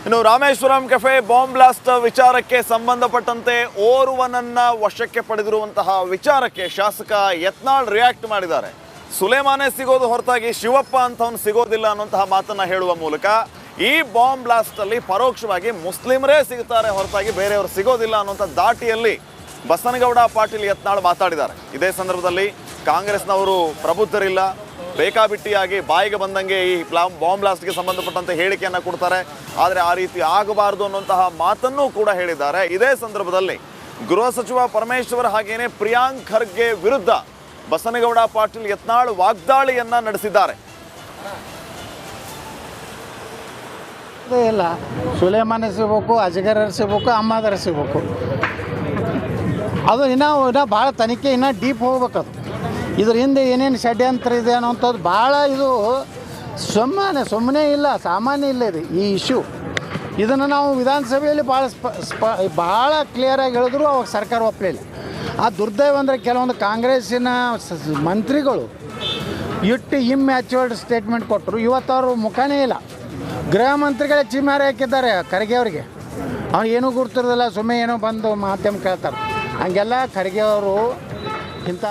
ಇನ್ನು Rameswaram cafe bomb blast ವಿಚಾರಕ್ಕೆ ಸಂಬಂಧಪಟ್ಟಂತೆ ಓರ್ವನನ್ನ ವಶಕ್ಕೆ ಪಡೆದಿರುವಂತಹ ವಿಚಾರಕ್ಕೆ ಶಾಸಕ ಯತ್ನಾಳ್ ರಿಯಾಕ್ಟ್ ಮಾಡಿದ್ದಾರೆ. ಸುಲೇಮಾನೇ ಸಿಗೋದು ಹೊರತಾಗಿ ಶಿವಪ್ಪ ಅಂತವನು ಸಿಗೋದಿಲ್ಲ ಅನ್ನುವಂತಹ ಮಾತನ್ನ ಹೇಳುವ ಮೂಲಕ ಈ ಬಾಂಬ್ ಬ್ಲಾಸ್ಟ್ ಅಲ್ಲಿ ಪರೋಕ್ಷವಾಗಿ ಮುಸ್ಲಿಮರೇ ಸಿಗುತ್ತಾರೆ ಹೊರತಾಗಿ ಬೇರೆಯವರು ಸಿಗೋದಿಲ್ಲ ಅನ್ನುವಂಥ ದಾಟಿಯಲ್ಲಿ ಬಸನಗೌಡ ಪಾಟೀಲ್ ಯತ್ನಾಳ್ ಮಾತಾಡಿದ್ದಾರೆ. ಇದೇ ಸಂದರ್ಭದಲ್ಲಿ ಕಾಂಗ್ರೆಸ್ನವರು ಪ್ರಬುದ್ಧರಿಲ್ಲ, ಬೇಕಾಬಿಟ್ಟಿಯಾಗಿ ಬಾಯಿಗೆ ಬಂದಂಗೆ ಈ ಬಾಂಬ್ ಬ್ಲಾಸ್ಟ್ಗೆ ಸಂಬಂಧಪಟ್ಟಂತೆ ಹೇಳಿಕೆಯನ್ನು ಕೊಡ್ತಾರೆ, ಆದರೆ ಆ ರೀತಿ ಆಗಬಾರದು ಅನ್ನುವಂತಹ ಮಾತನ್ನೂ ಕೂಡ ಹೇಳಿದ್ದಾರೆ. ಇದೇ ಸಂದರ್ಭದಲ್ಲಿ ಗೃಹ ಸಚಿವ ಪರಮೇಶ್ವರ್ ಹಾಗೇನೆ ಪ್ರಿಯಾಂಕ್ ಖರ್ಗೆ ವಿರುದ್ಧ ಬಸನಗೌಡ ಪಾಟೀಲ್ ಯತ್ನಾಳ್ ವಾಗ್ದಾಳಿಯನ್ನ ನಡೆಸಿದ್ದಾರೆ. ಇಲ್ಲ, ಸುಲೇಮಾನ ಸಿಗಬೇಕು, ಅಜಗರ್ ಸಿಗಬೇಕು, ಅಹ್ಮದರ್ ಸಿಗಬೇಕು. ಅದು ಇನ್ನೂ ಭಾಳ ತನಿಖೆ ಇನ್ನೂ ಡೀಪ್ ಹೋಗ್ಬೇಕದು. ಇದ್ರ ಹಿಂದೆ ಏನೇನು ಷಡ್ಯಂತ್ರ ಇದೆ ಅನ್ನೋಂಥದ್ದು ಭಾಳ ಇದು ಸುಮ್ಮನೆ ಇಲ್ಲ, ಸಾಮಾನ್ಯ ಇಲ್ಲ ಇದು ಈ ಇಶ್ಯೂ. ಇದನ್ನು ನಾವು ವಿಧಾನಸಭೆಯಲ್ಲಿ ಭಾಳ ಕ್ಲಿಯರಾಗಿ ಹೇಳಿದ್ರು ಅವಾಗ ಸರ್ಕಾರ ಒಪ್ಪಲಿಲ್ಲ. ಆ ದುರ್ದೈವ ಅಂದರೆ ಕೆಲವೊಂದು ಕಾಂಗ್ರೆಸ್ಸಿನ ಮಂತ್ರಿಗಳು ಇಟ್ಟು ಇಮ್ಯಾಚುರ್ಡ್ ಸ್ಟೇಟ್ಮೆಂಟ್ ಕೊಟ್ಟರು. ಇವತ್ತು ಅವರು ಮುಖನೇ ಇಲ್ಲ. ಗೃಹ ಮಂತ್ರಿಗಳೇ ಚೀಮಾರಿ ಹಾಕಿದ್ದಾರೆ ಖರ್ಗೆ ಅವರಿಗೆ. ಅವ್ನು ಏನೂ ಗುರ್ತಿರೋದಿಲ್ಲ, ಸುಮ್ಮನೆ ಏನೋ ಬಂದು ಮಾಧ್ಯಮ ಕೇಳ್ತಾರೆ. ಹಂಗೆಲ್ಲ ಖರ್ಗೆ ಅವರು ಇಂಥ